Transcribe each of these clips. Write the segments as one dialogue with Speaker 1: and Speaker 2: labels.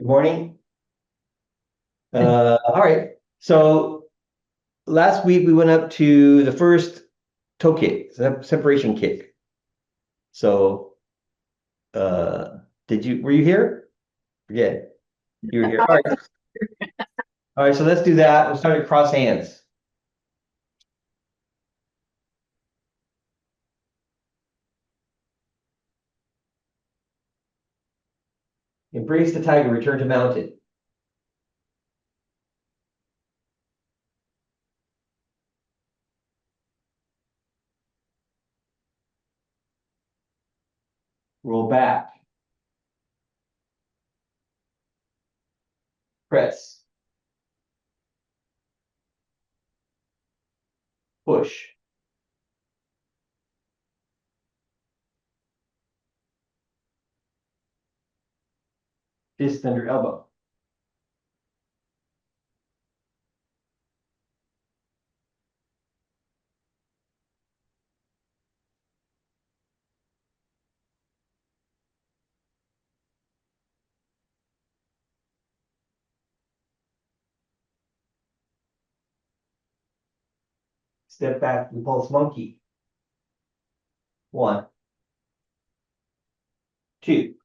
Speaker 1: Good morning. All right. So last week we went up to the first toe kick, separation kick. So were you here? Forget. You were here. All right. All right, so let's do that. We'll start at cross hands. Embrace the tiger, return to mountain. Roll back. Press. Push. Fist under elbow. Step back to pulse monkey. 1, 2,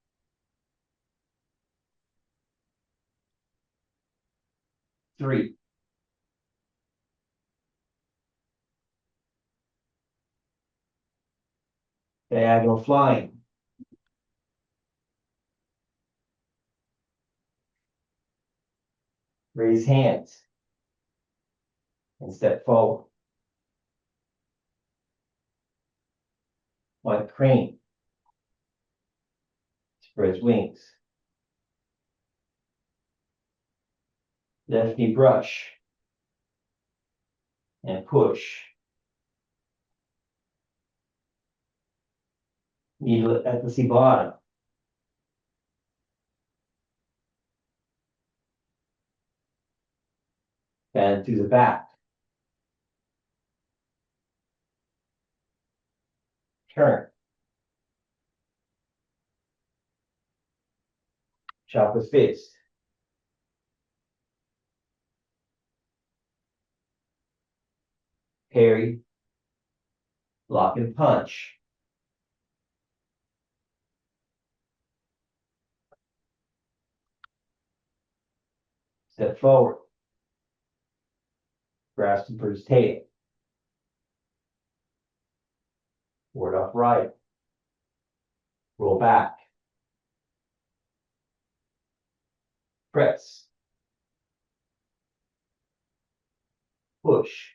Speaker 1: 3. Diagonal flying. Raise hands and step forward. Like crane. Spreads wings. Left knee brush. And push. Needle at the C bottom. And to the back. Turn. Chop with fist. Parry. Lock and punch. Step forward. Grasp the bird's tail. Ward off right. Roll back. Press. Push.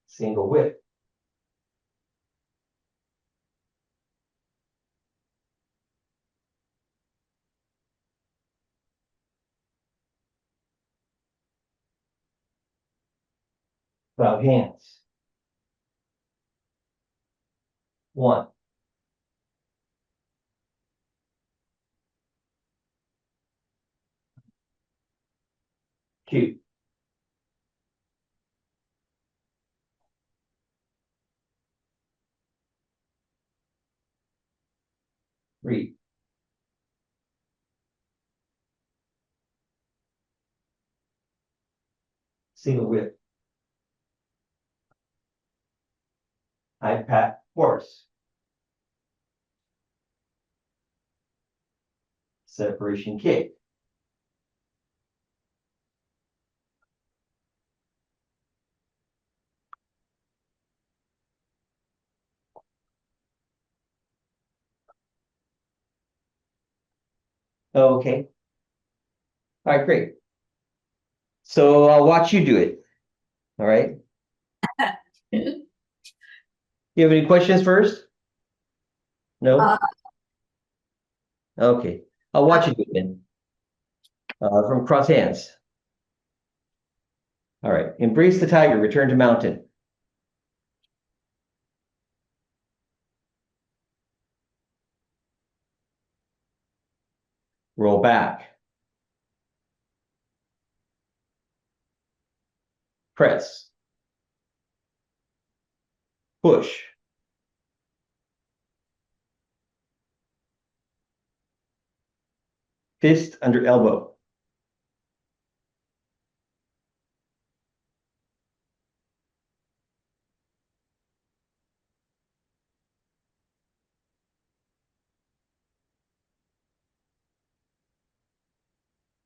Speaker 1: Single whip. Cloud hands. 1, 2, 3. Single whip. High pat horse. Separation kick. Okay. All right, great. So I'll watch you do it. All right. You have any questions first? No? Okay. I'll watch you do it then. From cross hands. All right. Embrace the tiger, return to mountain. Roll back. Press. Push. fist under elbow.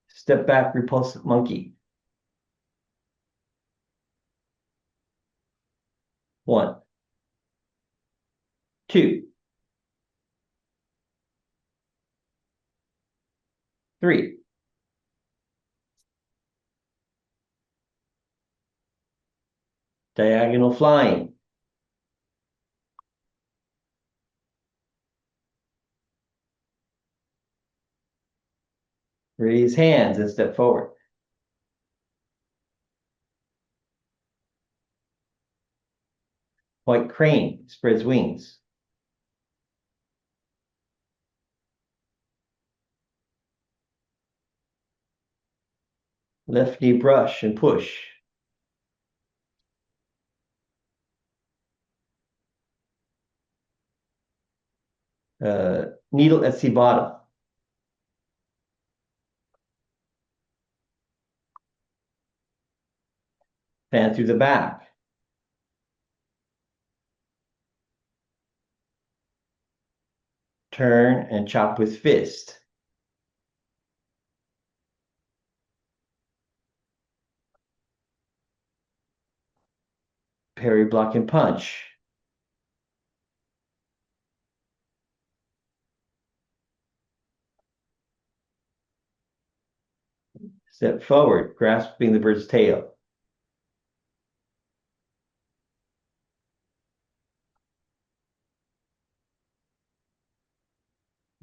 Speaker 1: Step back, repulsive monkey. 1, 2, 3. Diagonal flying. Raise hands and step forward. White crane spreads wings. Left knee brush and push. Needle at sea bottom. Fan through the back. Turn and chop with fist. Parry, block, and punch. Step forward, grasping the bird's tail.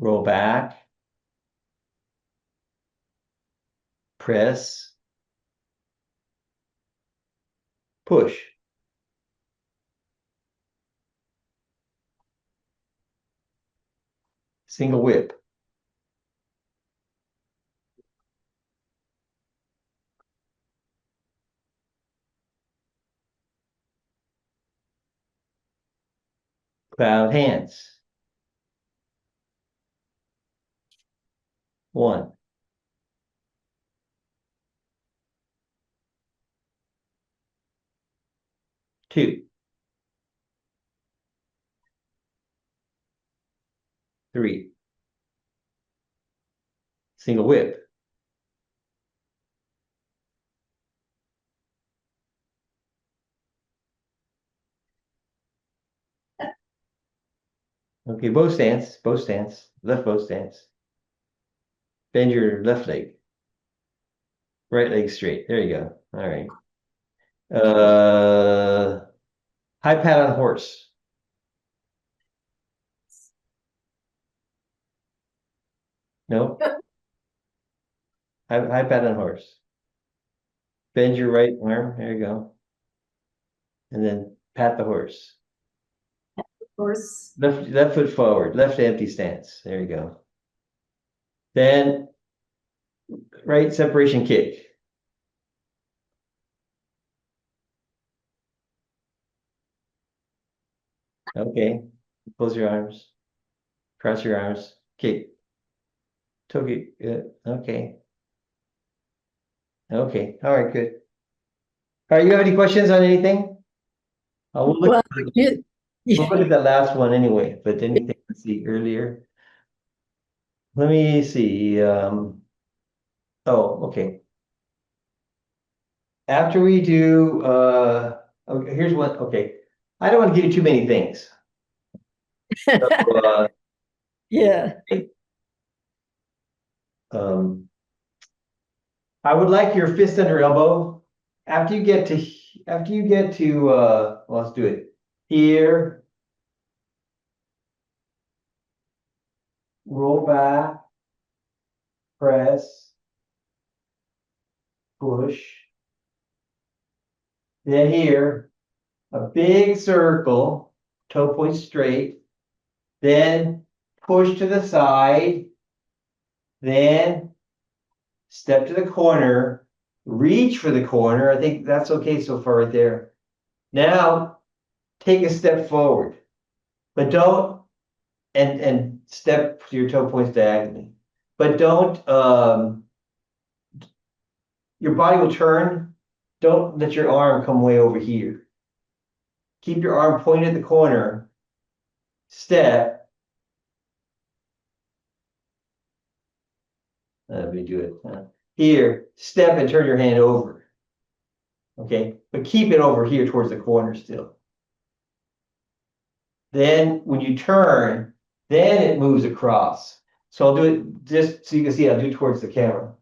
Speaker 1: Roll back. Press. Push. Single whip. Cloud hands. 1, 2, 3. Single whip. Okay, bow stance, left bow stance. Bend your left leg. Right leg straight. There you go. All right. High pat on horse. No? High pat on horse. Bend your right arm. There you go. And then pat the horse.
Speaker 2: Horse.
Speaker 1: Left foot forward, left empty stance. There you go. Then right separation kick. Okay. Close your arms. Cross your arms. Kick. Toe kick. Okay. Okay. All right, good. All right, you have any questions on anything? We'll look,
Speaker 2: Well,
Speaker 1: we'll look at that last one anyway, but anything to see earlier. Let me see. Oh, okay. After we do, okay, here's what, okay. I don't want to give you too many things. So,
Speaker 2: yeah.
Speaker 1: I would like your fist under elbow. After you get to, well, let's do it. Here. Roll back. Press. Push. Then here, a big circle, toe point straight. Then push to the side. Then step to the corner, reach for the corner. I think that's okay so far right there. Now, take a step forward, but don't, and step to your toe points diagonally. but don't, your body will turn. Don't let your arm come way over here. Keep your arm pointed at the corner. Step. Let me do it. Here, step and turn your hand over. Okay, but keep it over here towards the corner still. Then when you turn, then it moves across. So I'll do it just so you can see, I'll do it towards the camera.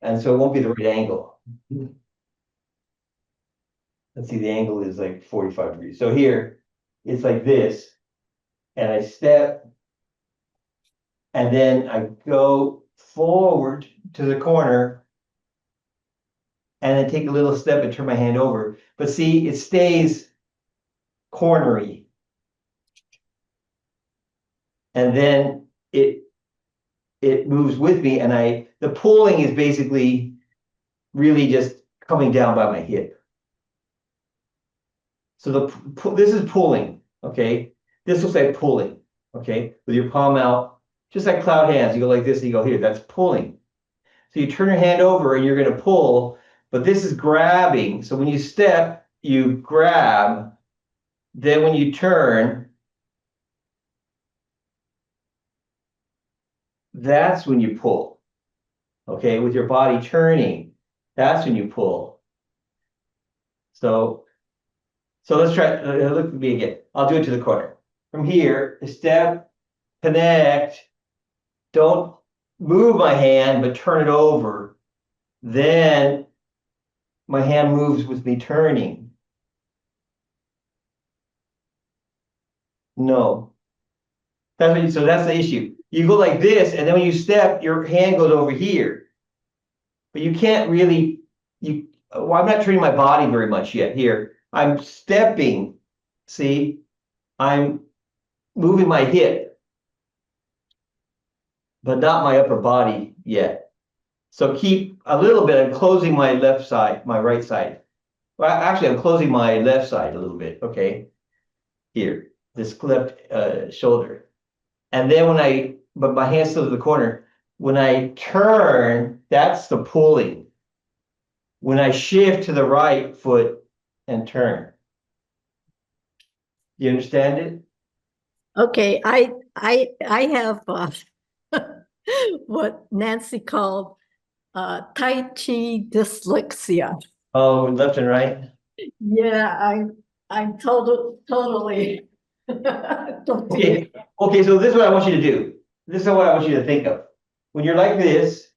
Speaker 1: And so it won't be the right angle. Let's see, the angle is like 45 degrees. So here, it's like this. And I step. And then I go forward to the corner. And then take a little step and turn my hand over. But see, it stays cornery. And then it moves with me, and the pulling is basically really just coming down by my hip. So this is pulling, okay? This looks like pulling, okay? With your palm out, just like cloud hands, you go like this and you go here, that's pulling. So you turn your hand over and you're gonna pull, but this is grabbing. So when you step, you grab, then when you turn, that's when you pull. Okay, with your body turning, that's when you pull. So let's try, look at me again. I'll do it to the corner. From here, step, connect, don't move my hand, but turn it over. Then my hand moves with me turning. No. So that's the issue. You go like this, and then when you step, your hand goes over here. But you can't really, well, I'm not turning my body very much yet here. I'm stepping, see? I'm moving my hip, but not my upper body yet. So keep a little bit, I'm closing my left side, my right side. Well, actually, I'm closing my left side a little bit, okay? Here, this left shoulder. And then but my hand's still to the corner. When I turn, that's the pulling. When I shift to the right foot and turn. You understand it?
Speaker 2: Okay, I have what Nancy called Tai Chi dyslexia.
Speaker 1: Oh, left and right?
Speaker 2: Yeah, I'm totally don't
Speaker 1: Okay, okay, so this is what I want you to do. This is what I want you to think of. When you're like this,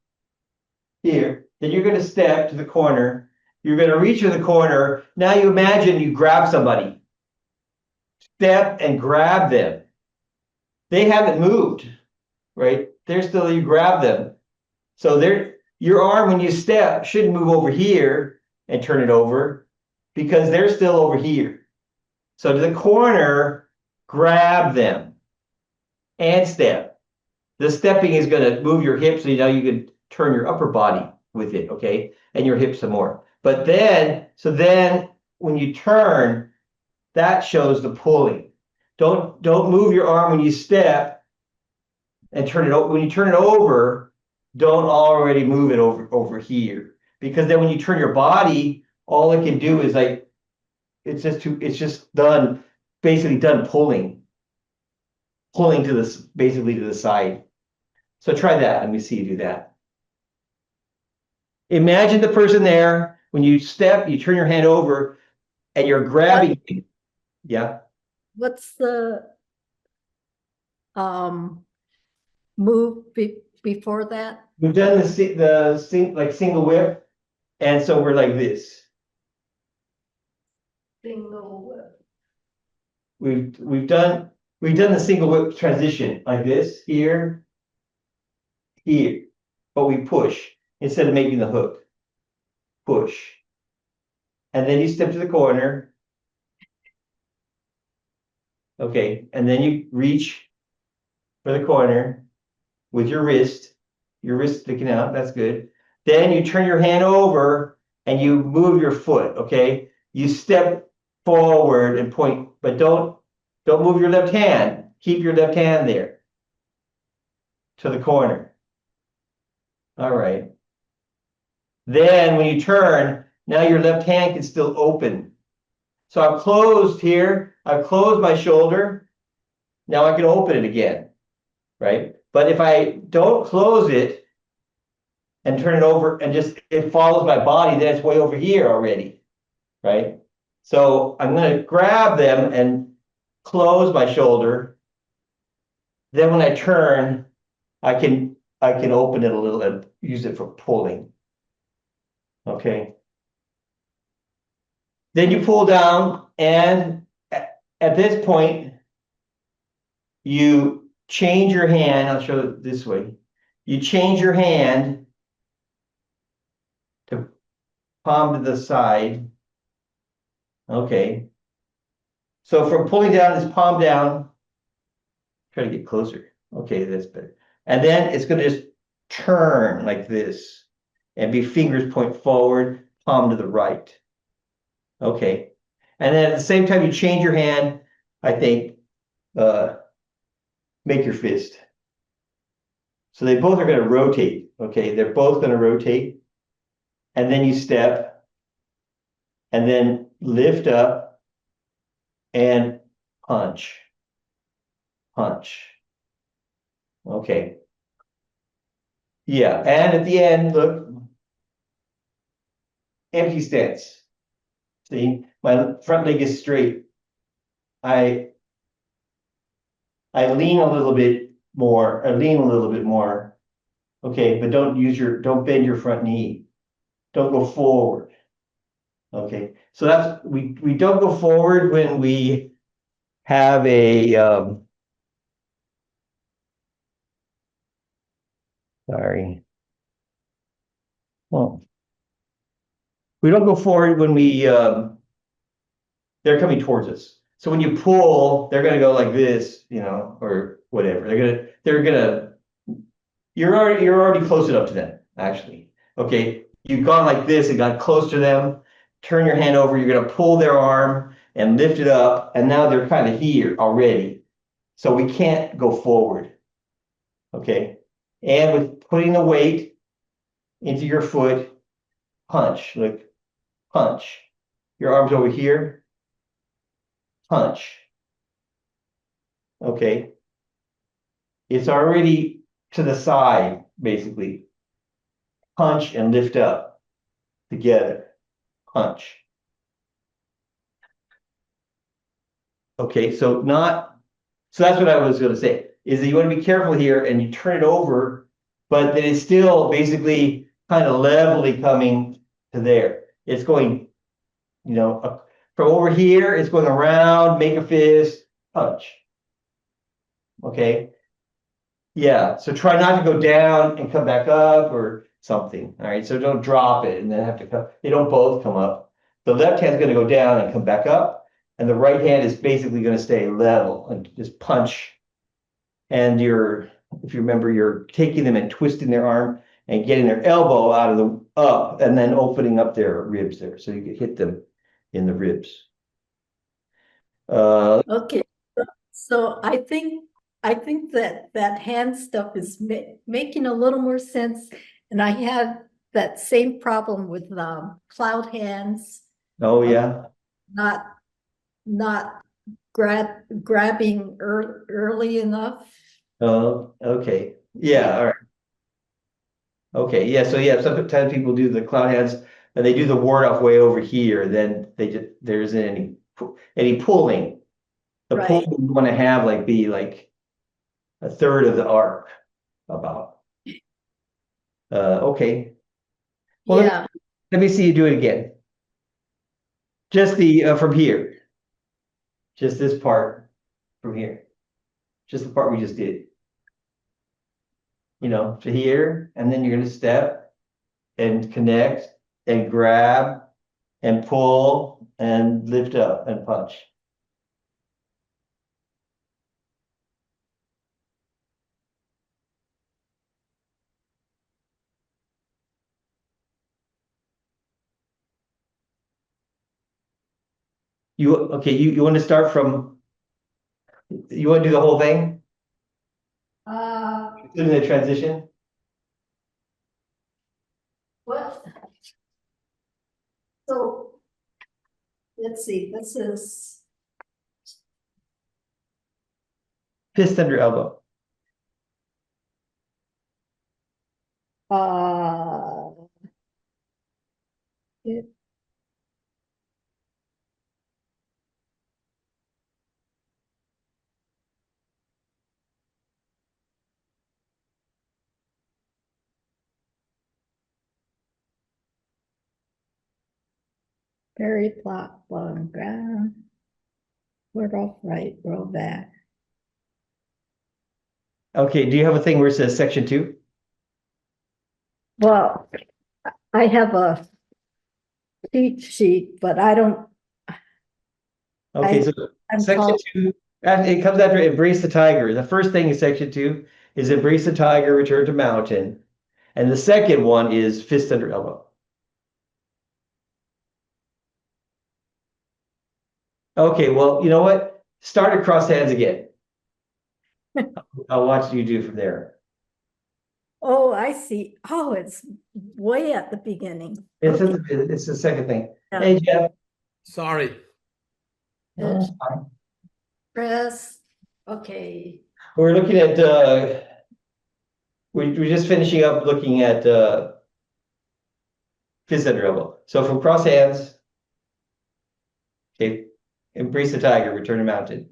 Speaker 1: here, then you're gonna step to the corner. You're gonna reach to the corner. Now you imagine you grab somebody. Step and grab them. They haven't moved, right? They're still, you grab them. So your arm, when you step, shouldn't move over here and turn it over because they're still over here. So to the corner, grab them and step. The stepping is going to move your hips, so you know you can turn your upper body with it, okay? And your hips some more. But then when you turn, that shows the pulling. Don't move your arm when you step and turn it over. When you turn it over, don't already move it over here. Because then when you turn your body, all it can do is like, it's just done, basically done pulling to this, basically to the side. So try that. Let me see you do that. Imagine the person there. When you step, you turn your hand over and you're grabbing. Yeah.
Speaker 2: What's the move before that?
Speaker 1: We've done like single whip. And so we're like this.
Speaker 2: Single whip.
Speaker 1: We've done the single whip transition like this, here, but we push instead of making the hook. Push. And then you step to the corner. Okay, and then you reach for the corner with your wrist sticking out, that's good. Then you turn your hand over and you move your foot, okay? You step forward and point, but don't move your left hand. Keep your left hand there to the corner. All right. Then when you turn, now your left hand can still open. So I've closed here, I've closed my shoulder. Now I can open it again, right? But if I don't close it and turn it over and just it follows my body, then it's way over here already, right? So I'm going to grab them and close my shoulder. Then when I turn, I can open it a little and use it for pulling. Okay. Then you pull down, and at this point, you change your hand. I'll show it this way. You change your hand to palm to the side. Okay. So from pulling down this palm down, try to get closer. Okay, that's better. And then it's going to just turn like this and be fingers point forward, palm to the right. Okay. And then at the same time you change your hand, I think, make your fist. So they both are going to rotate. Okay, they're both going to rotate. And then you step and then lift up and punch. Punch. Okay. Yeah, and at the end, look, empty stance. See, my front leg is straight. I lean a little bit more. I lean a little bit more. Okay, but don't bend your front knee. Don't go forward. Okay, so that's we don't go forward when we have a sorry. Well, we don't go forward when they're coming towards us. So when you pull, they're gonna go like this, or whatever. You're already close enough to them, actually. Okay, you've gone like this and got close to them. Turn your hand over, you're gonna pull their arm and lift it up, and now they're kind of here already. So we can't go forward. Okay. And with putting the weight into your foot, punch, look, punch. Your arms over here, punch. Okay. It's already to the side, basically. Punch and lift up together. Punch. Okay, so that's what I was going to say, is that you want to be careful here and you turn it over, but then it's still basically kind of levelly coming to there. It's going, from over here, it's going around, make a fist, punch. Okay. Yeah, so try not to go down and come back up or something. All right, so don't drop it and then have to come. They don't both come up. The left hand's going to go down and come back up, and the right hand is basically going to stay level and just punch. And if you remember, you're taking them and twisting their arm and getting their elbow out of the up and then opening up their ribs there, so you can hit them in the ribs.
Speaker 2: Okay, so I think that hand stuff is making a little more sense. And I had that same problem with cloud hands,
Speaker 1: Oh yeah.
Speaker 2: not grabbing early enough.
Speaker 1: Oh, okay. Yeah, all right. Okay, yeah, so yeah, sometimes people do the cloud hands and they do the ward off way over here, then there isn't any pulling. The pull
Speaker 2: Right.
Speaker 1: you want to have be like a third of the arc about. Okay. Well,
Speaker 2: Yeah,
Speaker 1: let me see you do it again. Just the from here. Just this part from here. Just the part we just did. To here, and then you're gonna step and connect and grab and pull and lift up and punch. You want to start from, you want to do the whole thing, including the transition?
Speaker 2: let's see, this is,
Speaker 1: Fist under elbow.
Speaker 2: uh. it- Very flat, long ground. Word off right, roll back.
Speaker 1: Okay, do you have a thing where it says section 2?
Speaker 2: Well, I have a cheat sheet, but I don't,
Speaker 1: Okay, so
Speaker 2: I'm
Speaker 1: section
Speaker 2: called,
Speaker 1: 2, it comes after embrace the tiger. The first thing in section 2 is embrace the tiger, return to mountain. And the second one is fist under elbow. Okay, well, you know what? Start at cross hands again. I'll watch you do from there.
Speaker 2: oh, I see. Oh, it's way at the beginning.
Speaker 1: It's,
Speaker 2: Okay.
Speaker 1: it's the second thing.
Speaker 2: Yeah.
Speaker 1: Hey, Jeff.
Speaker 3: Sorry.
Speaker 1: No, it's fine.
Speaker 2: Press, okay.
Speaker 1: We're looking at, we're just finishing up looking at fist under elbow. So from cross hands, okay, embrace the tiger, return to mountain.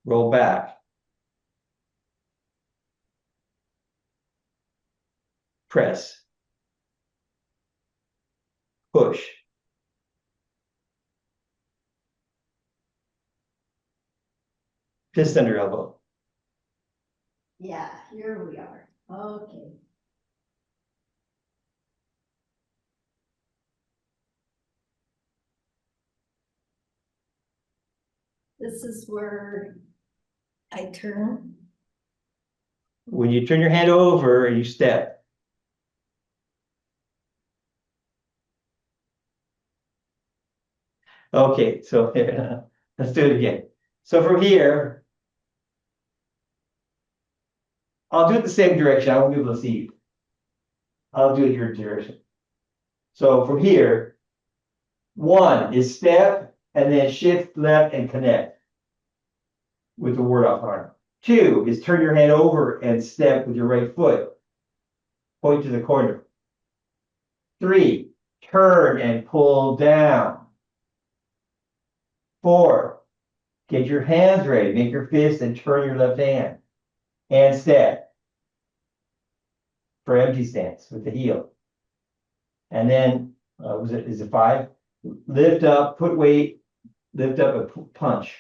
Speaker 1: Roll back. Press. Push. Fist under elbow.
Speaker 2: Yeah, here we are. Okay. This is where I turn.
Speaker 1: When you turn your hand over and you step. Okay, so let's do it again. So from here, I'll do it the same direction. I won't be able to see you. I'll do it your direction. So from here, 1 is step and then shift left and connect with the word off arm. 2 is turn your hand over and step with your right foot. Point to the corner. 3, turn and pull down. 4, get your hands ready. Make your fist and turn your left hand. And step for empty stance with the heel. And then, is it 5? Lift up, put weight, lift up and punch. Is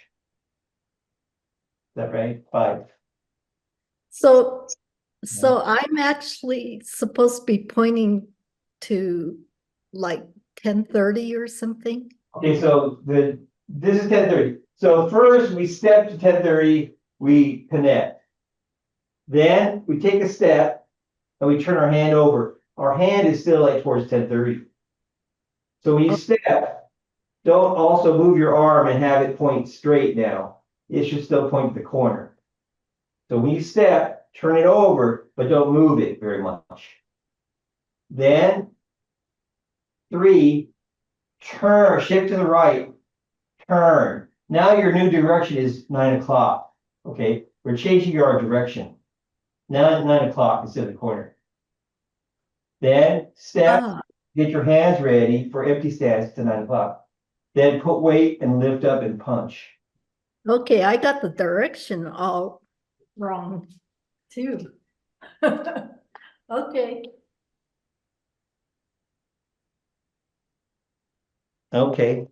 Speaker 1: that right? 5.
Speaker 2: So I'm actually supposed to be pointing to like 10:30 or something.
Speaker 1: Okay, so this is 10:30. So first we step to 10:30, we connect. Then we take a step and we turn our hand over. Our hand is still like towards 10:30. So when you step, don't also move your arm and have it point straight now. It should still point to the corner. So when you step, turn it over, but don't move it very much. Then 3, turn, shift to the right, turn. Now your new direction is 9 o'clock. Okay, we're changing our direction. Now at 9 o'clock instead of the corner. Then step,
Speaker 2: Ah,
Speaker 1: get your hands ready for empty stance to 9 o'clock. Then put weight and lift up and punch.
Speaker 2: okay, I got the direction all wrong too. Okay.
Speaker 1: Okay.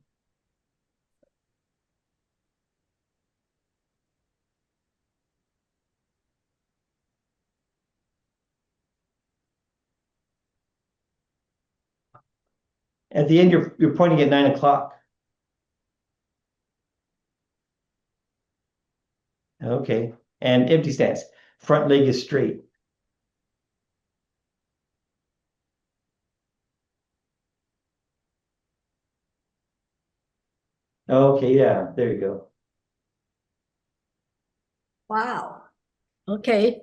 Speaker 1: At the end, you're pointing at 9 o'clock. Okay. And empty stance. Front leg is straight. Okay, yeah, there you go.
Speaker 2: Wow. Okay.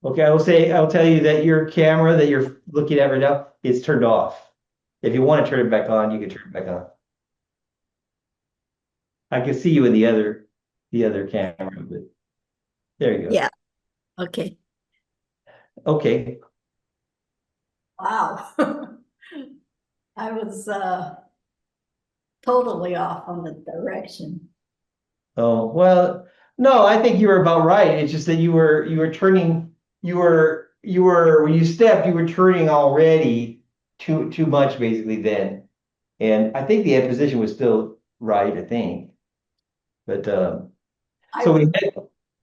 Speaker 1: Okay, Okay, I'll tell you that your camera that you're looking at right now is turned off. If you want to turn it back on, you can turn it back on. I can see you in the other camera, but there you go.
Speaker 2: Yeah, okay.
Speaker 1: Okay,
Speaker 2: Wow. I was totally off on the direction.
Speaker 1: oh, well, no, I think you were about right. It's just that you were turning, when you stepped, you were turning already too much basically then. And I think the end position was still right, I think. But,
Speaker 2: I
Speaker 1: so we
Speaker 2: was,
Speaker 1: head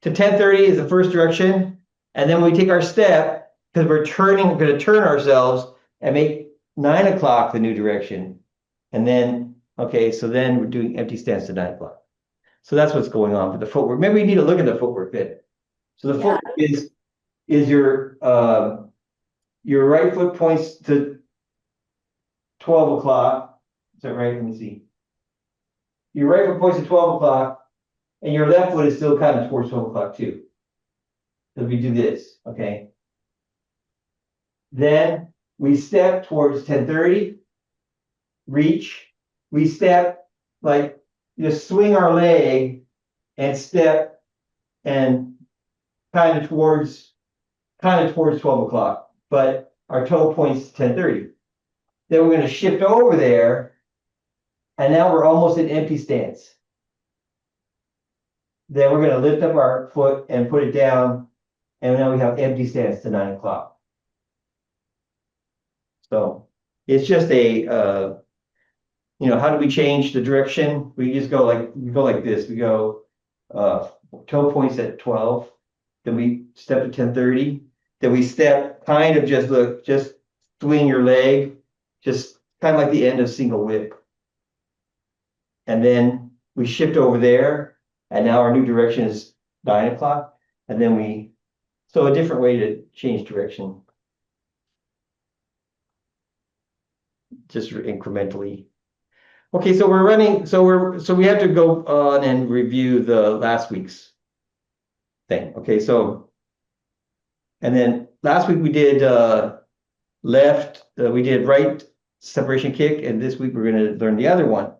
Speaker 1: to 10:30 is the first direction. And then we take our step, because we're gonna turn ourselves and make 9 o'clock the new direction. And then, okay, so then we're doing empty stance to 9 o'clock. So that's what's going on with the footwork. Maybe we need to look at the footwork then. So the
Speaker 2: yeah,
Speaker 1: footwork is your right foot points to 12 o'clock. Is that right? Let me see. Your right foot points to 12 o'clock, and your left foot is still kind of towards 12 o'clock too. So we do this, okay? Then we step towards 10:30, reach. We step like just swing our leg and step and kind of towards 12 o'clock, but our toe points to 10:30. Then we're going to shift over there, and now we're almost in empty stance. Then we're going to lift up our foot and put it down, and now we have empty stance to 9 o'clock. So it's just how do we change the direction? We just go like this. We go toe points at 12, then we step to 10:30, then we step kind of just swing your leg, just kind of like the end of single whip. And then we shift over there, and now our new direction is 9 o'clock. And then so a different way to change direction, just incrementally. Okay, so we're running, so we have to go on and review the last week's thing. Okay, so, and then last week we did we did right separation kick, and this week we're going to learn the other one,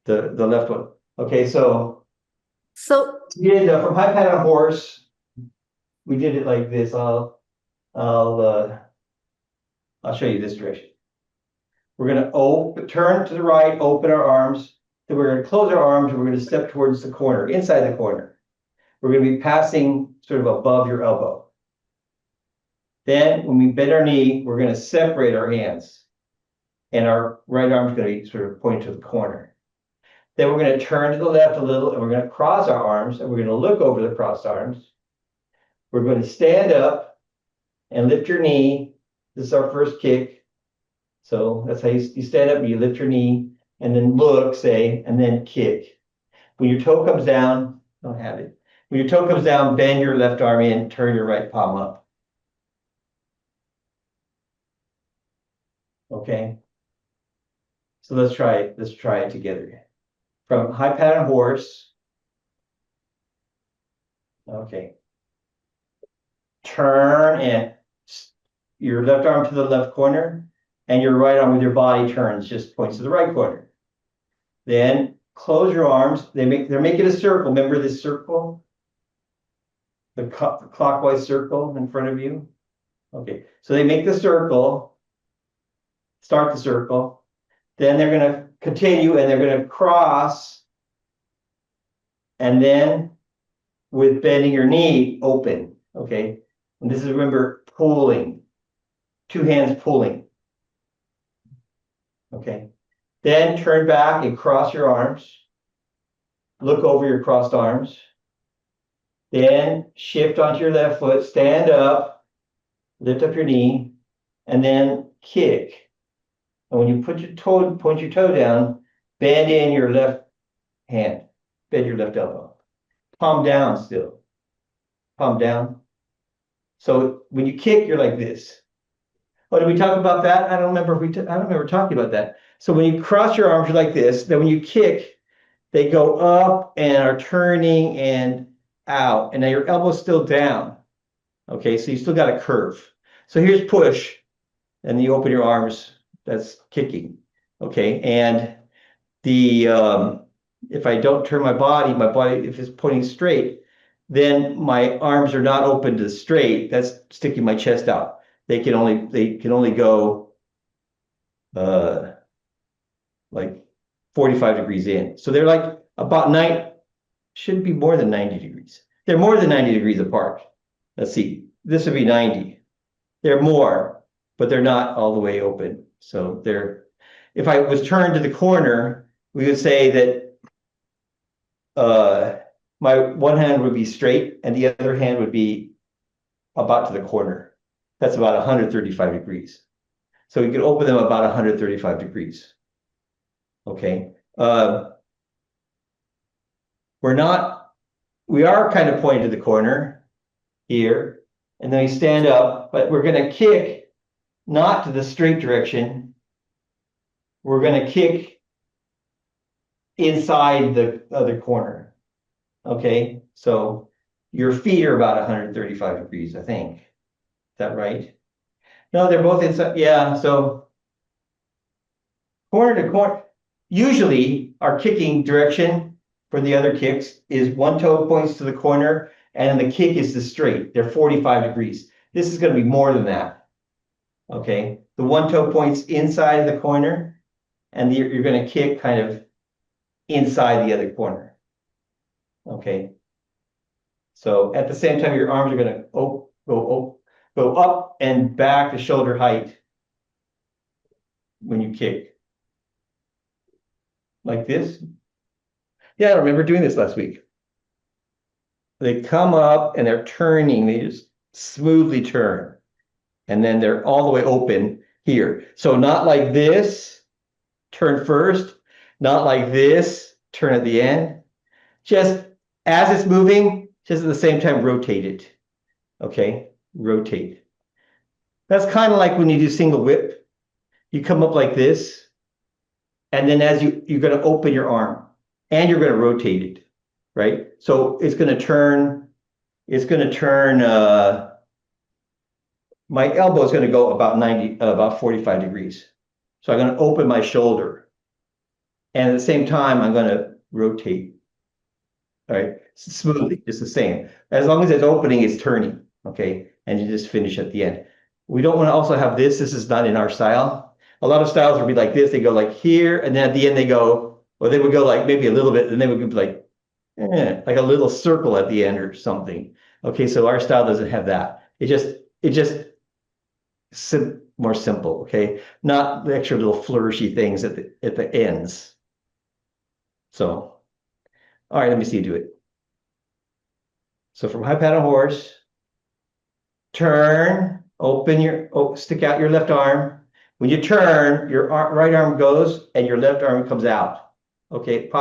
Speaker 1: the left one. Okay, so we did from high pad on horse. We did it like this. I'll show you this direction. We're going to turn to the right, open our arms. Then we're going to close our arms, and we're going to step towards the corner, inside the corner. We're going to be passing sort of above your elbow. Then when we bend our knee, we're going to separate our hands, and our right arm is going to be sort of pointing to the corner. Then we're going to turn to the left a little, and we're going to cross our arms, and we're going to look over the crossed arms. We're going to stand up and lift your knee. This is our first kick. So that's how you stand up, you lift your knee, and then look, say, and then kick. When your toe comes down, don't have it. When your toe comes down, bend your left arm in, turn your right palm up. Okay. So let's try it together. From high pad on horse. Okay. Turn and your left arm to the left corner, and your right arm with your body turns, just points to the right corner. Then close your arms. They're making a circle. Remember this circle? The clockwise circle in front of you. Okay, so they make the circle, start the circle. Then they're going to continue, and they're going to cross. And then with bending your knee, open. Okay, and this is, remember, pulling. Two hands pulling. Okay, then turn back and cross your arms. Look over your crossed arms. Then shift onto your left foot, stand up, lift up your knee, and then kick. And when you point your toe down, bend in your left hand, bend your left elbow. Palm down still. Palm down. So when you kick, you're like this. Oh, did we talk about that? I don't remember I don't remember talking about that. So when you cross your arms, you're like this. Then when you kick, they go up and are turning and out. And now your elbow's still down. Okay, so you still got a curve. So here's push, and you open your arms, that's kicking. Okay, and the if I don't turn my body, if it's pointing straight, then my arms are not open to straight. That's sticking my chest out. They can only go like 45 degrees in. So they're like about should be more than 90 degrees. They're more than 90 degrees apart. Let's see, this would be 90. They're more, but they're not all the way open. So if I was turned to the corner, we would say that my one hand would be straight and the other hand would be about to the corner. That's about 135 degrees. So we could open them about 135 degrees. Okay. We are kind of pointed to the corner here, and then we stand up, but we're going to kick not to the straight direction. We're going to kick inside the other corner. Okay, so your feet are about 135 degrees, I think. Is that right? No, they're both inside. Yeah, so corner to corner. Usually our kicking direction for the other kicks is one toe points to the corner and then the kick is the straight. They're 45 degrees. This is going to be more than that. Okay, the one toe points inside of the corner and you're going to kick kind of inside the other corner. Okay, so at the same time, your arms are going to go up and back to shoulder height when you kick. Like this. Yeah, I remember doing this last week. They come up and they're turning, they just smoothly turn. And then they're all the way open here. So not like this, turn first, not like this, turn at the end. Just as it's moving, just at the same time, rotate it. Okay, rotate. That's kind of like when you do single whip. You come up like this, and then as you're going to open your arm, and you're going to rotate it, right? So it's going to turn, my elbow is going to go about 45 degrees. So I'm going to open my shoulder. And at the same time, I'm going to rotate. All right, smoothly, just the same. As long as it's opening, it's turning. Okay, and you just finish at the end. We don't want to also have this. This is not in our style. A lot of styles would be like this. They go like here, and then at the end they go, or they would go like maybe a little bit, and they would be like a little circle at the end or something. Okay, so our style doesn't have that. It just more simple. Okay, not the extra little flourishy things at the ends. So, all right, let me see you do it. So from high paddle horse, turn, stick out your left arm. When you turn, your right arm goes and your left arm comes out. Okay,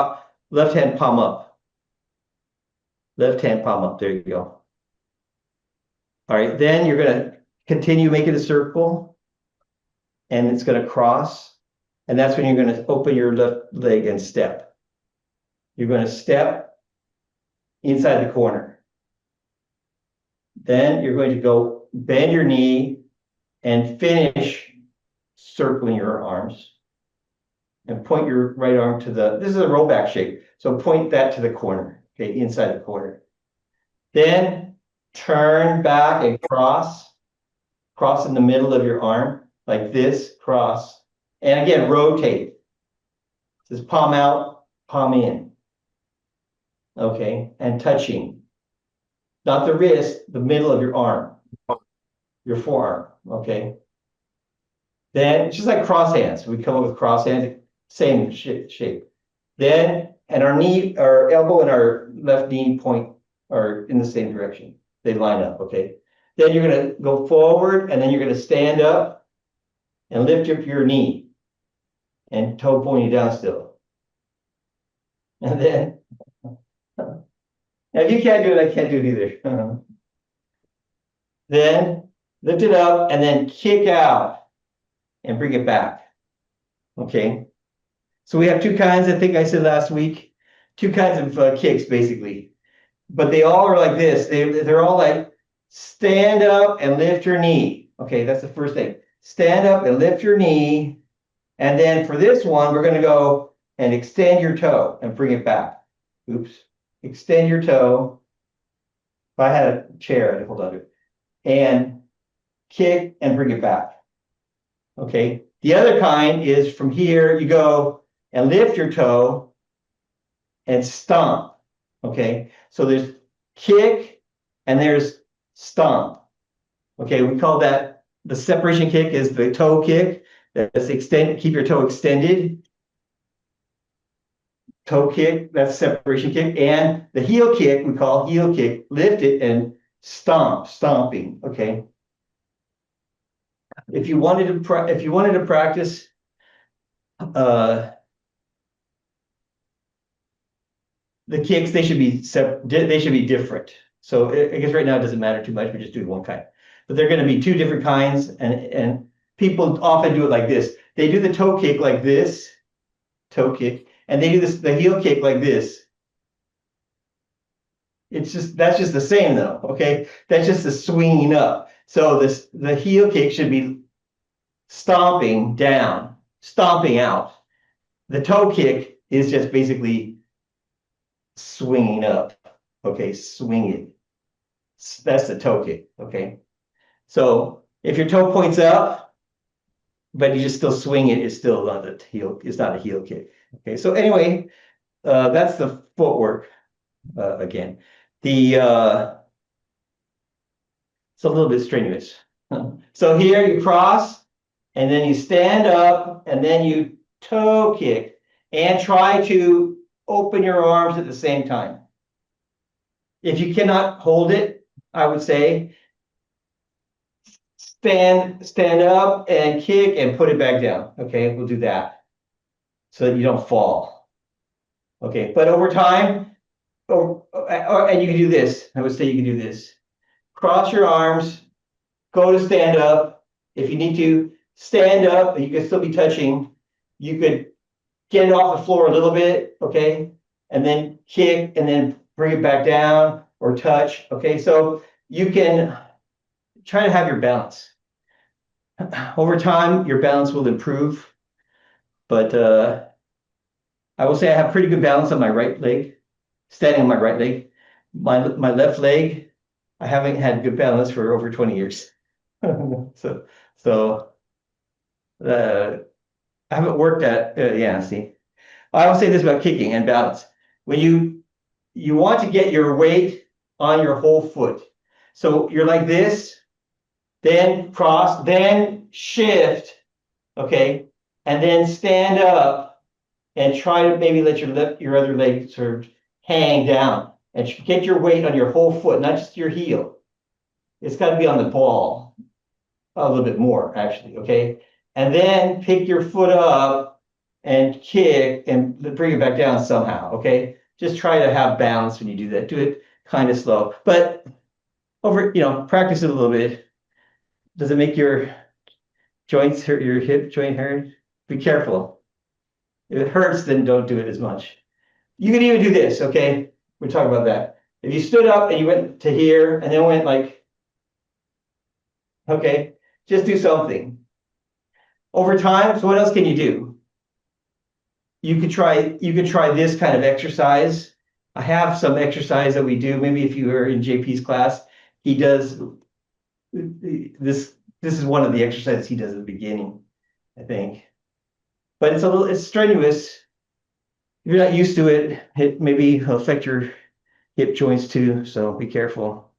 Speaker 1: left hand palm up. Left hand palm up, there you go. All right, then you're gonna continue making a circle and it's gonna cross. And that's when you're gonna open your left leg and step. You're gonna step inside the corner. Then you're going to go bend your knee and finish circling your arms. And point your right arm this is a rollback shape. So point that to the corner, okay, inside the corner. Then turn back and cross in the middle of your arm, like this, cross. And again, rotate. Just palm out, palm in. Okay, and touching. Not the wrist, the middle of your arm, your forearm, okay? Then it's just like cross hands. We come up with cross hands, same shape. Then, and our elbow and our left knee point are in the same direction. They line up, okay? Then you're gonna go forward and then you're gonna stand up and lift up your knee and toe pointing down still. And then, now if you can't do it, I can't do it either. Then lift it up and then kick out and bring it back. Okay. So we have two kinds, I think I said last week, two kinds of kicks basically, but they all are like this. They're all like stand up and lift your knee. Okay, that's the first thing. Stand up and lift your knee. And then for this one, we're going to go and extend your toe and bring it back. Oops. Extend your toe. If I had a chair, I'd hold on to it. And kick and bring it back. Okay. The other kind is from here, you go and lift your toe and stomp. Okay. So there's kick and there's stomp. Okay. We call that the separation kick is the toe kick. That's extend, keep your toe extended. Toe kick, that's separation kick. And the heel kick, we call heel kick, lift it and stomp, stomping. Okay. If you wanted to practice the kicks, they should be different. So I guess right now it doesn't matter too much. We just do one kind, but they're going to be two different kinds, and people often do it like this. They do the toe kick like this, toe kick, and they do the heel kick like this. That's just the same though. Okay, that's just the swinging up. So the heel kick should be stomping down, stomping out. The toe kick is just basically swinging up. Okay, swinging. That's the toe kick. Okay, so if your toe points up, but you just still swing it, it's still not a heel. It's not a heel kick. Okay, so anyway, that's the footwork. Again, it's a little bit strenuous. So here you cross, and then you stand up, and then you toe kick, and try to open your arms at the same time. If you cannot hold it, I would say stand up and kick and put it back down. Okay, we'll do that so that you don't fall. Okay, but over time, and you can do this. I would say you can do this. Cross your arms, go to stand up. If you need to stand up, you can still be touching. You could get it off the floor a little bit, okay, and then kick and then bring it back down or touch. Okay, so you can try to have your balance. Over time, your balance will improve, but I will say I have pretty good balance on my right leg, standing on my right leg. My left leg, I haven't had good balance for over 20 years. so I haven't worked at, yeah, see. I will say this about kicking and balance. When you want to get your weight on your whole foot. So you're like this, then cross, then shift, okay, and then stand up and try to maybe let your other leg sort of hang down and get your weight on your whole foot, not just your heel. It's got to be on the ball a little bit more, actually, okay? And then pick your foot up and kick and bring it back down somehow, okay? Just try to have balance when you do that. Do it kind of slow, but practice it a little bit. Does it make your joints hurt, your hip joint hurt? Be careful. If it hurts, then don't do it as much. You can even do this, okay? We're talking about that. If you stood up and you went to here and then went like, okay, just do something. Over time, so what else can you do? You could try this kind of exercise. I have some exercise that we do. Maybe if you were in JP's class, he does this. This is one of the exercises he does at the beginning, I think. But it's strenuous. If you're not used to it, it maybe affect your hip joints too. So be careful.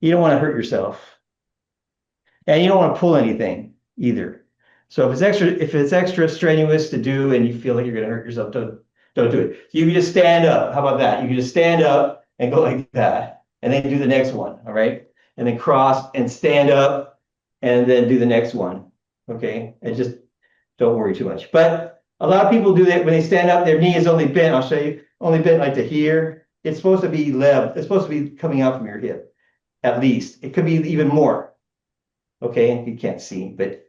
Speaker 1: You don't want to hurt yourself. And you don't want to pull anything either. So if it's extra strenuous to do and you feel like you're going to hurt yourself, don't do it. So you can just stand up. How about that? You can just stand up and go like that, and then do the next one. All right, and then cross and stand up, and then do the next one. Okay, and just don't worry too much. But a lot of people do that when they stand up. Their knee is only bent. I'll show you. Only bent like to here. It's supposed to be level. It's supposed to be coming out from your hip, at least. It could be even more. Okay, you can't see, but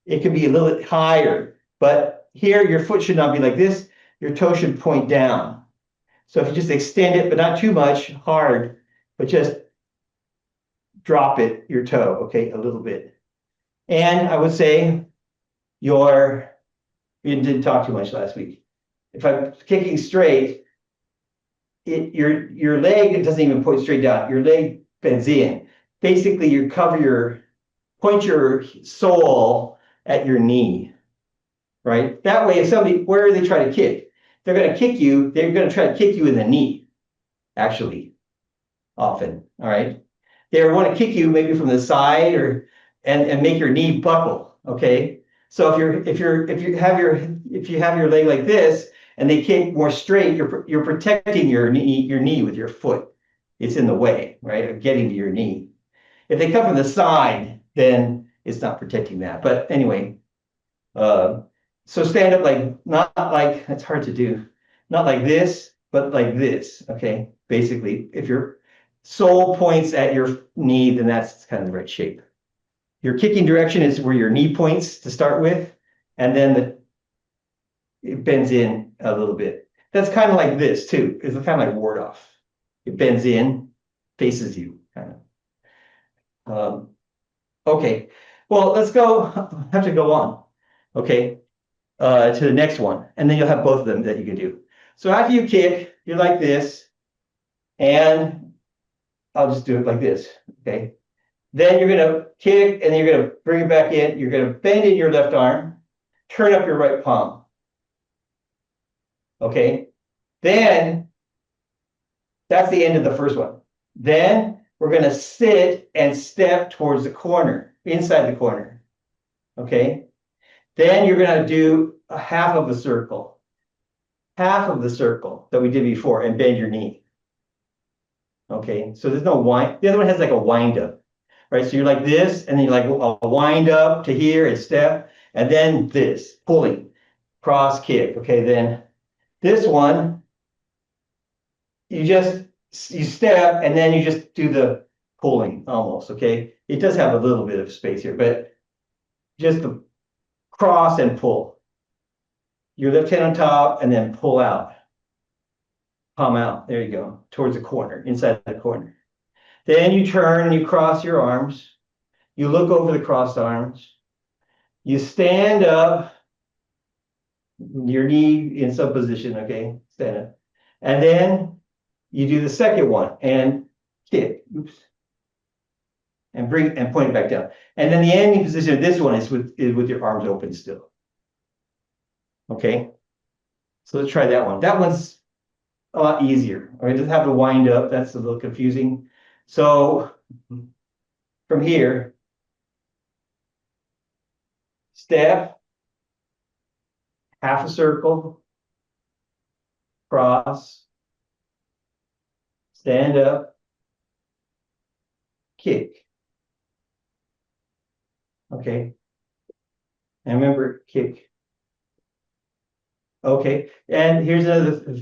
Speaker 1: it could be a little bit higher. But here, your foot should not be like this. Your toe should point down. So if you just extend it, but not too much hard, but just drop it, your toe, okay, a little bit. And I would say we didn't talk too much last week. If I'm kicking straight, your leg doesn't even point straight down. Your leg bends in. Basically, point your sole at your knee, right? That way, where they try to kick, they're going to kick you. They're going to try to kick you in the knee, actually, often. All right. They want to kick you maybe from the side and make your knee buckle. Okay. So if you have your leg like this and they kick more straight, you're protecting your knee with your foot. It's in the way, right, of getting to your knee. If they come from the side, then it's not protecting that. But anyway, so stand up not like, it's hard to do, not like this, but like this. Okay. Basically, if your sole points at your knee, then that's kind of the right shape. Your kicking direction is where your knee points to start with, and then it bends in a little bit. That's kind of like this too. It's kind of like ward off. It bends in, faces you, kind of. Okay. Well, let's go. Have to go on. Okay. To the next one, and then you'll have both of them that you can do. So after you kick, you're like this, and I'll just do it like this. Okay. Then you're going to kick, and then you're going to bring it back in. You're going to bend in your left arm, turn up your right palm. Okay. Then that's the end of the first one. Then we're going to sit and step towards the corner, inside the corner. Okay. Then you're going to do a half of a circle that we did before, and bend your knee. Okay. So there's no wind. The other one has like a wind up. Right, so you're like this, and then you're like a wind up to here and step, and then this, pulling, cross kick. Okay, then this one, you step, and then you just do the pulling almost, okay? It does have a little bit of space here, but just the cross and pull. Your left hand on top, and then pull out, palm out, there you go, towards the corner, inside the corner. Then you turn and you cross your arms. You look over the crossed arms. You stand up, your knee in some position, okay? Stand up. And then you do the second one and kick. Oops. And point it back down. And then the ending position of this one is with your arms open still. Okay? So let's try that one. That one's a lot easier. All right, it doesn't have to wind up. That's a little confusing. So from here, step, half a circle, cross, stand up, kick. Okay. And remember, kick. Okay. And here's another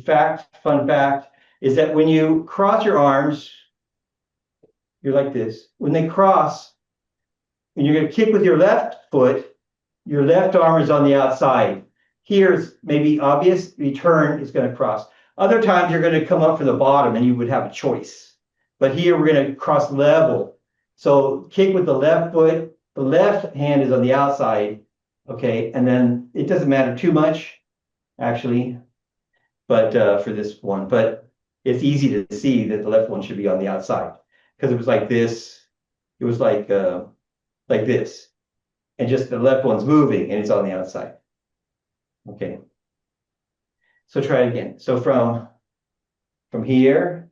Speaker 1: fun fact, is that when you cross your arms, you're like this. When they cross, and you're going to kick with your left foot, your left arm is on the outside. Here it's maybe obvious, you turn, it's going to cross. Other times you're going to come up from the bottom and you would have a choice. But here we're going to cross level. So kick with the left foot, the left hand is on the outside, okay? And then it doesn't matter too much, actually, but for this one. But it's easy to see that the left one should be on the outside, because it was like this. It was like this. And just the left one's moving and it's on the outside. Okay. So try it again. So from here,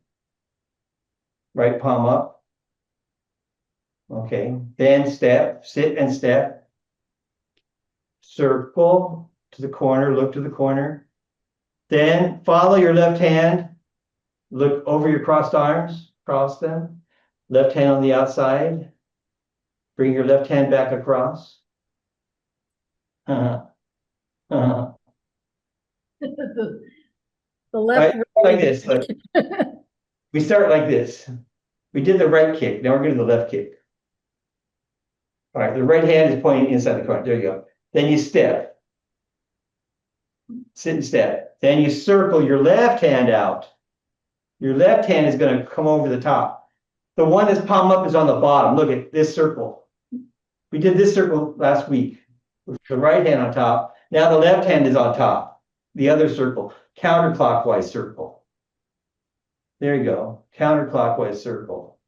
Speaker 1: right palm up. Okay. Then step, sit and step. Circle to the corner, look to the corner. Then follow your left hand. Look over your crossed arms, cross them. Left hand on the outside. Bring your left hand back across.
Speaker 2: The
Speaker 1: Right,
Speaker 2: left.
Speaker 1: like this. Look. We start like this. We did the right kick. Now we're going to the left kick. All right, the right hand is pointing inside the corner. There you go. Then you step. Sit and step. Then you circle your left hand out. Your left hand is going to come over the top. The one that's palm up is on the bottom. Look at this circle. We did this circle last week with the right hand on top. Now the left hand is on top. The other circle, counterclockwise circle. There you go, counterclockwise circle.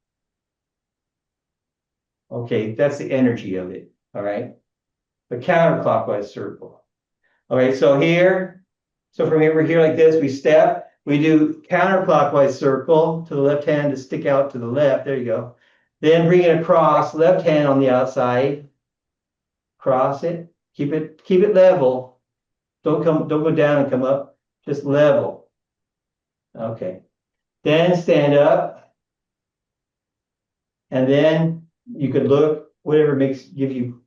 Speaker 1: Okay, that's the energy of it, all right? The counterclockwise circle. All right, so here, so from here, we're here like this, we step, we do counterclockwise circle to the left hand to stick out to the left, there you go. Then bring it across, left hand on the outside, cross it, keep it level. Don't go down and come up, just level. Okay. Then stand up. And then you could look, whatever makes you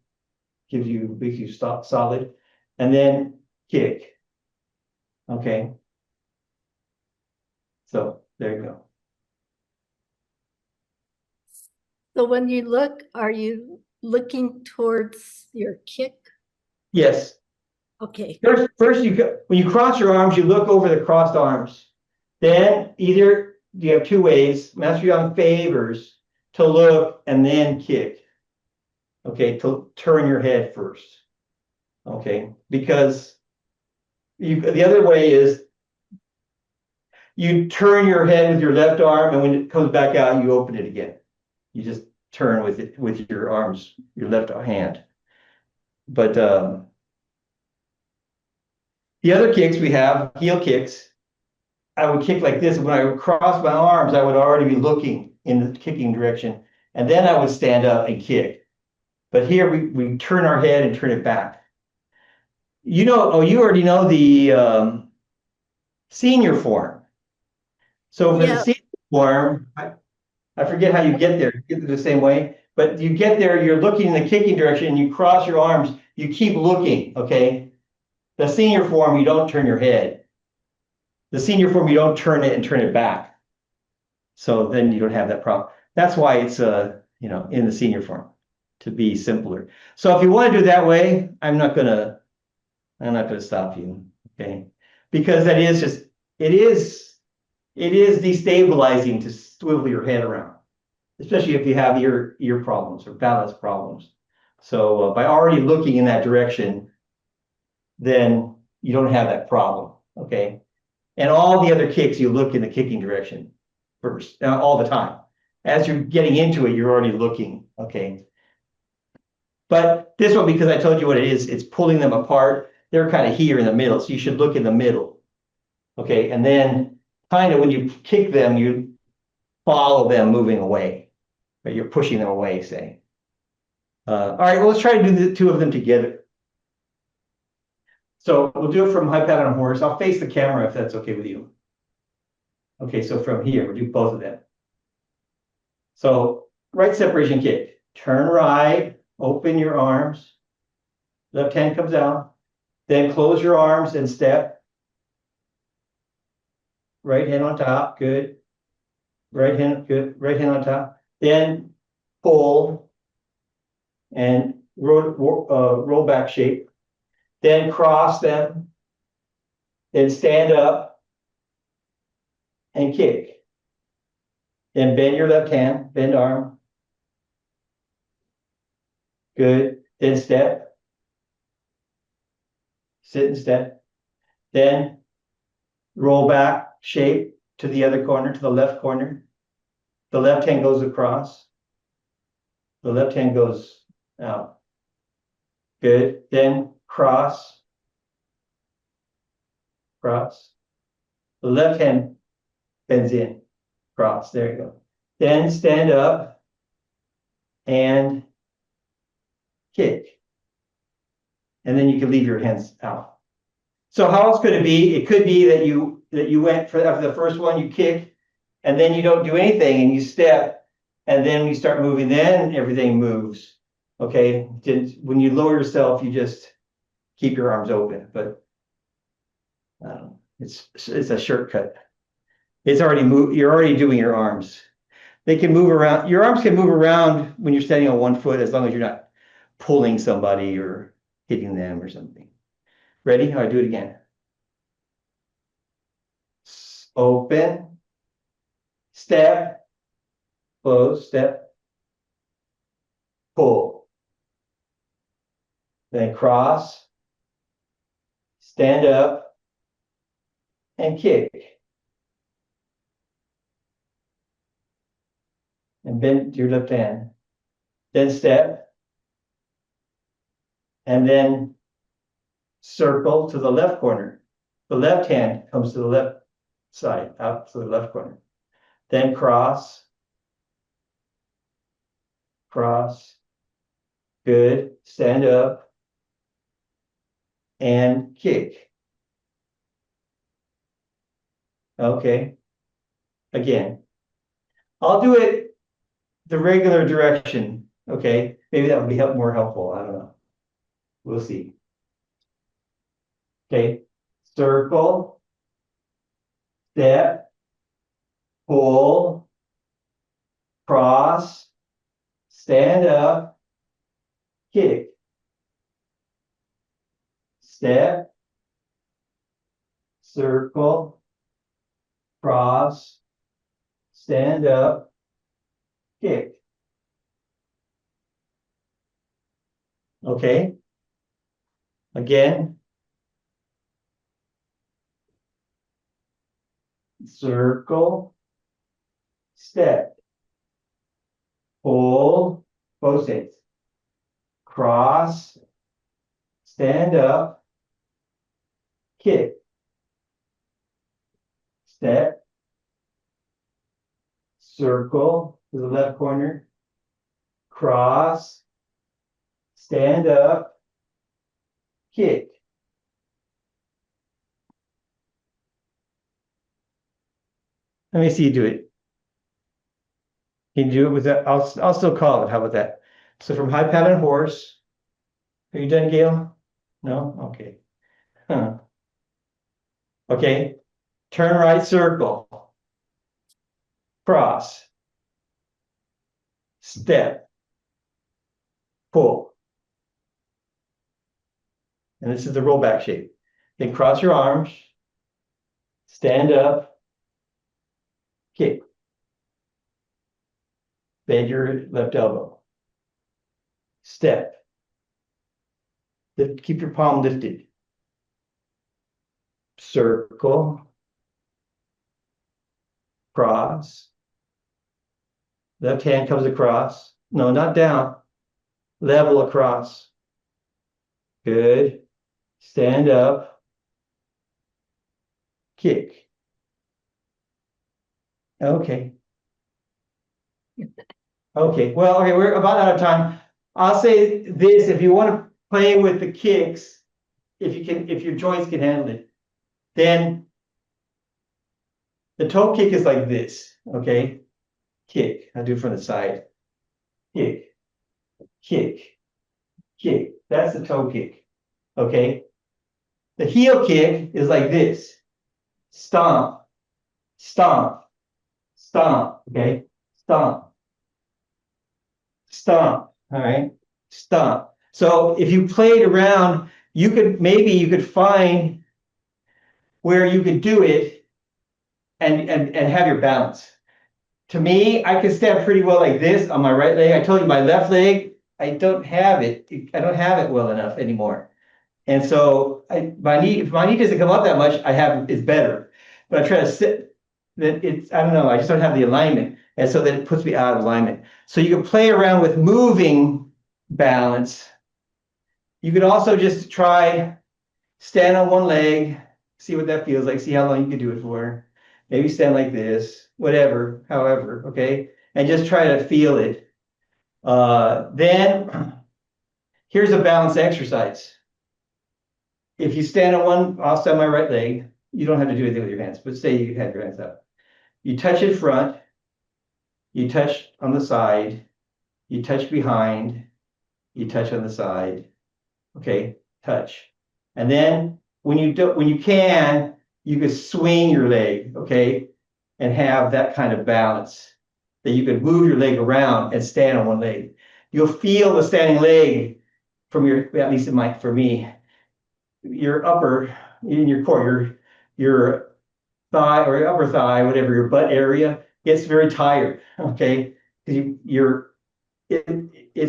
Speaker 1: stop solid. And then kick. Okay. So there you go.
Speaker 2: So when you look, are you looking towards your kick?
Speaker 1: Yes.
Speaker 2: Okay.
Speaker 1: First when you cross your arms, you look over the crossed arms. Then either you have two ways. Master Yang favors to look and then kick. Okay, to turn your head first. Okay, because the other way is you turn your head with your left arm, and when it comes back out, you open it again. You just turn with it with your arms, your left hand. But the other kicks we have, heel kicks, I would kick like this. When I would cross my arms, I would already be looking in the kicking direction, and then I would stand up and kick. But here we turn our head and turn it back. You already know the senior form. So for the senior form, I forget how you get there. You get there the same way, but you get there, you're looking in the kicking direction, and you cross your arms, you keep looking, okay? The senior form, you don't turn your head. The senior form, you don't turn it and turn it back. So then you don't have that problem. That's why it's in the senior form, to be simpler. So if you want to do it that way, I'm not gonna stop you, okay? Because it is destabilizing to swivel your head around, especially if you have ear problems or balance problems. So by already looking in that direction, then you don't have that problem, okay? And all the other kicks, you look in the kicking direction first, all the time. As you're getting into it, you're already looking, okay? But this one, because I told you what it is, it's pulling them apart. They're kind of here in the middle, so you should look in the middle, okay? And then kind of when you kick them, you follow them moving away, right? You're pushing them away, say. All right, well, let's try to do the two of them together. So we'll do it from high pat on horse. I'll face the camera if that's okay with you. Okay, so from here, we'll do both of them. So right separation kick, turn right, open your arms, left hand comes out, then close your arms and step. Right hand on top, good. Right hand, good. Right hand on top. Then pull and roll back shape. Then cross them. Then stand up and kick. Then bend your left hand, bend arm. Good. Then step. Sit and step. Then roll back shape to the other corner, to the left corner. The left hand goes across. The left hand goes out. Good. Then cross. Cross. The left hand bends in. Cross. There you go. Then stand up and kick. And then you can leave your hands out. So how else could it be? It could be that you went after the first one, you kick, and then you don't do anything and you step, and then when you start moving, then everything moves. Okay. When you lower yourself, you just keep your arms open, but it's a shortcut. It's already moved. You're already doing your arms. They can move around. Your arms can move around when you're standing on one foot, as long as you're not pulling somebody or hitting them or something. Ready? All right, do it again. Open, step, close, step, pull. Then cross, stand up, and kick. And bend your left hand. Then step. And then circle to the left corner. The left hand comes to the left side, out to the left corner. Then cross, cross, good, stand up, and kick. Okay, again. I'll do it the regular direction, okay? Maybe that would be more helpful, I don't know. We'll see. Okay, circle, step, pull, cross, stand up, kick. Step, circle, cross, stand up, kick. Okay. Again. Circle, step, pull, both sides. Cross, stand up, kick. Step, circle to the left corner, cross, stand up, kick. Let me see you do it. Can you do it with that? I'll still call it. How about that? So from high pattern horse, are you done, Gail? No? Okay. Huh. Okay. Turn right circle. Cross. Step. Pull. And this is the rollback shape. Then cross your arms. Stand up. Kick. Bend your left elbow. Step. Keep your palm lifted. Circle. Cross. Left hand comes across. No, not down. Level across. Good. Stand up. Kick. Okay. Okay, well, okay, we're about out of time. I'll say this, if you want to play with the kicks, if your joints can handle it, then the toe kick is like this, okay? Kick, I'll do it from the side. Kick, kick, kick. That's the toe kick, okay? The heel kick is like this. Stomp, stomp, stomp, okay? Stomp, stomp, all right? Stomp. So if you played around, maybe you could find where you could do it and have your balance. To me, I can stand pretty well like this on my right leg. I told you my left leg, I don't have it. I don't have it well enough anymore. And so if my knee doesn't come up that much, it's better. But I try to sit that I don't know, I just don't have the alignment. And so then it puts me out of alignment. So you can play around with moving balance. You could also just try stand on one leg, see what that feels like, see how long you can do it for. Maybe stand like this, whatever, however, okay? And just try to feel it. Then here's a balance exercise. If you stand on one, I'll stand my right leg. You don't have to do anything with your hands, but say you have your hands up. You touch in front, you touch on the side, you touch behind, you touch on the side. Okay, touch. And then when you can, you can swing your leg, okay, and have that kind of balance that you can move your leg around and stand on one leg. You'll feel the standing leg from at least for me, your upper, in your core, your thigh or your upper thigh, whatever, your butt area gets very tired, okay? It's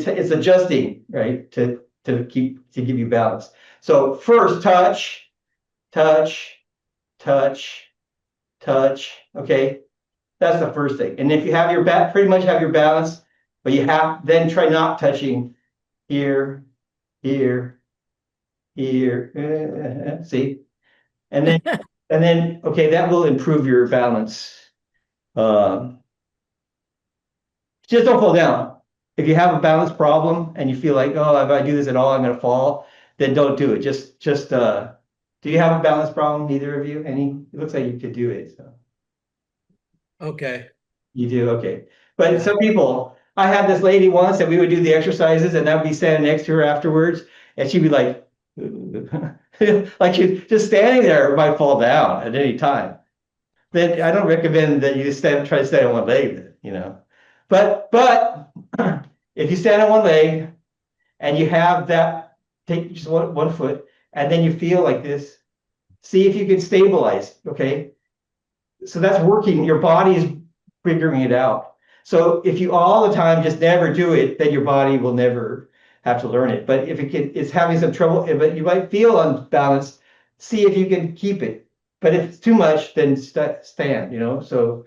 Speaker 1: adjusting, right, to give you balance. So first touch, touch, touch, touch, okay? That's the first thing. And if you have your pretty much have your balance, but you have, then try not touching here, here, here, see? And then, okay, that will improve your balance. Just don't fall down. If you have a balance problem and you feel like, oh, if I do this at all, I'm gonna fall, then don't do it. Do you have a balance problem, neither of you? Any? It looks like you could do it, so.
Speaker 3: Okay.
Speaker 1: You do, okay. But some people, I had this lady once that we would do the exercises and I'd be standing next to her afterwards and she'd be like, like she's just standing there, might fall down at any time. Then I don't recommend that you try to stand on one leg, you know. But if you stand on one leg and you have that, take just one foot and then you feel like this, see if you can stabilize, okay? So that's working, your body is figuring it out. So if you all the time just never do it, then your body will never have to learn it. But if it's having some trouble, but you might feel unbalanced, see if you can keep it. But if it's too much, then stand, you know, so.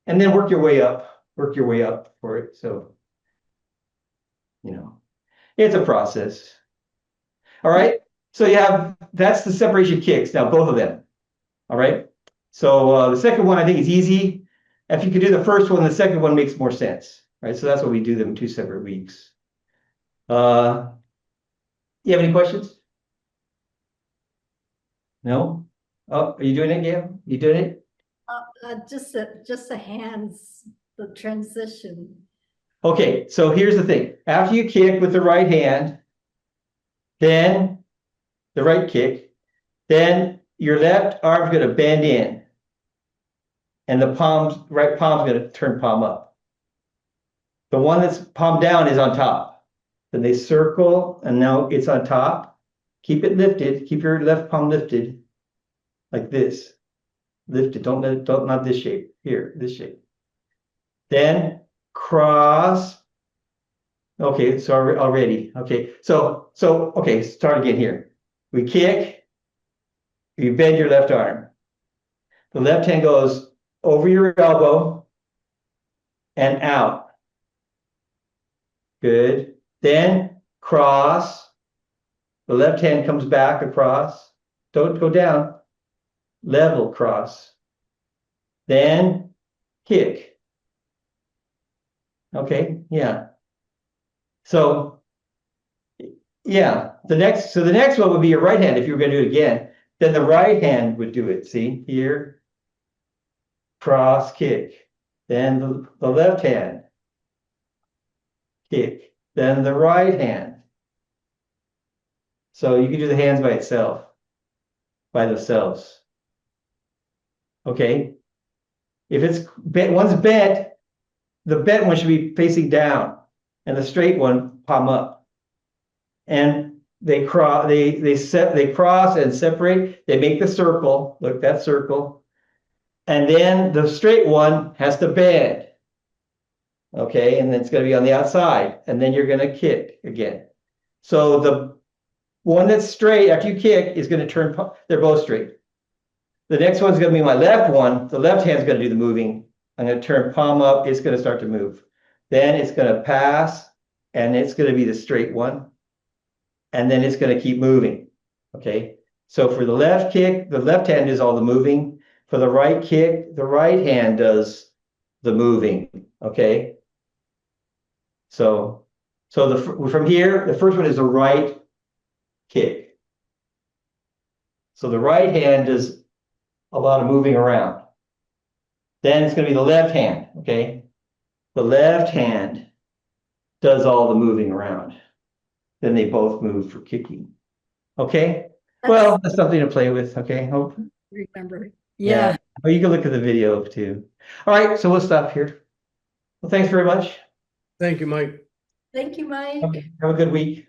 Speaker 1: And then work your way up for it, so. You know, it's a process. All right, so that's the separation kicks, now both of them. All right, so the second one I think is easy. If you could do the first one, the second one makes more sense, right? So that's why we do them in 2 separate weeks. You have any questions? No? Oh, are you doing it, Gail? You doing it?
Speaker 2: Just the hands, the transition.
Speaker 1: Okay, so here's the thing. After you kick with the right hand, then the right kick, then your left arm's going to bend in. And the right palm's going to turn palm up. The one that's palm down is on top. Then they circle, and now it's on top. Keep it lifted. Keep your left palm lifted, like this. Lift it. Not this shape. Here, this shape. Then cross. Okay, so already. Okay, so okay, start again here. We kick. You bend your left arm. The left hand goes over your elbow and out. Good. Then cross. The left hand comes back across. Don't go down. Level cross. Then kick. Okay, yeah. So yeah, the next one would be your right hand if you were going to do it again. Then the right hand would do it. See here? Cross, kick. Then the left hand. Kick. Then the right hand. So you can do the hands by themselves. Okay. If it's one's bent, the bent one should be facing down, and the straight one palm up. And they cross and separate. They make the circle. Look, that circle. And then the straight one has to bend. Okay, and then it's going to be on the outside, and then you're going to kick again. So the one that's straight after you kick is going to turn, they're both straight. The next one's going to be my left one. The left hand's going to do the moving. I'm going to turn palm up, it's going to start to move. Then it's going to pass, and it's going to be the straight one. And then it's going to keep moving. Okay, so for the left kick, the left hand does all the moving. For the right kick, the right hand does the moving. Okay. So from here, the first one is the right kick. So the right hand does a lot of moving around. Then it's going to be the left hand, okay? The left hand does all the moving around. Then they both move for kicking. Okay? Well, that's something to play with, okay? Hope.
Speaker 2: Remember. Yeah.
Speaker 1: Well, you can look at the video too. All right, so we'll stop here. Well, thanks very much.
Speaker 3: Thank you, Mike.
Speaker 2: Thank you, Mike.
Speaker 1: Okay, have a good week.